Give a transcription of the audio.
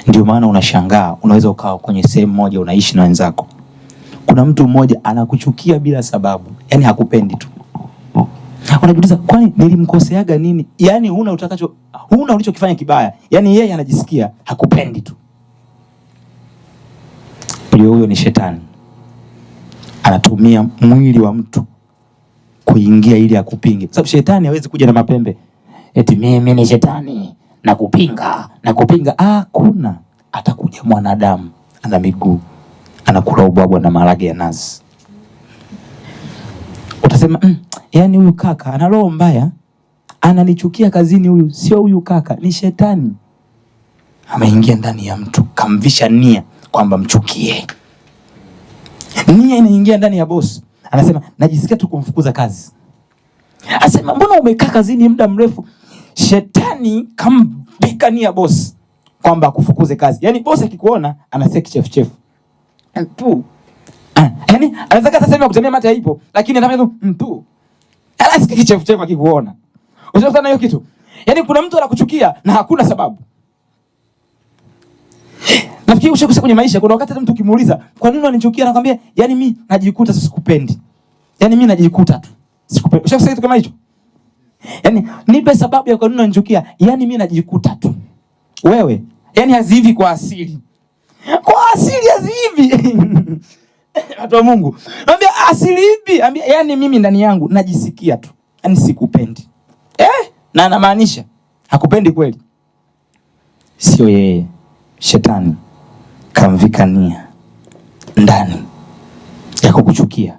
Ndio maana unashangaa, unaweza ukawa kwenye sehemu moja unaishi na wenzako, kuna mtu mmoja anakuchukia bila sababu, yani hakupendi tu. Unajiuliza, kwani nilimkoseaga nini? Yani huna ulichokifanya kibaya, yani yeye anajisikia hakupendi tu. Huyo ni shetani, anatumia mwili wa mtu kuingia ili akupinge. Sababu shetani hawezi kuja na mapembe eti mimi ni shetani na kupinga. Kuna atakuja mwanadamu ana miguu, anakula ubwabwa na maharage ya nazi. Utasema yani huyu kaka ana roho mbaya, ananichukia kazini. Huyu sio huyu kaka, ni shetani ameingia ndani ya mtu, kamvisha nia kwamba mchukie. Nia inaingia ndani ya boss, anasema najisikia tu kumfukuza kazi. Anasema mbona umekaa kazini muda mrefu? Shetani kampika nia boss kwamba akufukuze kazi. Yani boss akikuona anasema chef tu. Yani anaweza kata sema kutemea mate haipo, lakini anafanya tu. Anasikia chef akikuona. Unaona hiyo kitu? Yani kuna mtu anakuchukia na hakuna sababu. Nafikiri ushakusa kwenye maisha, kuna wakati mtu ukimuuliza kwa nini unanichukia, anakuambia yani mimi najikuta sikupendi. Yani mimi najikuta tu sikupendi. Ushakusa kitu kama hicho? Yani nipe sababu ya kwa nini unanichukia. Yani mimi najikuta tu. Wewe, yani hazivi kwa asili. Kwa asili hazivi. Watu wa Mungu. Anambia asili ipi? Anambia yani mimi ndani yangu najisikia tu. Yani sikupendi. Na anamaanisha hakupendi kweli. Sio yeye. Shetani kamvika nia ndani ya kukuchukia.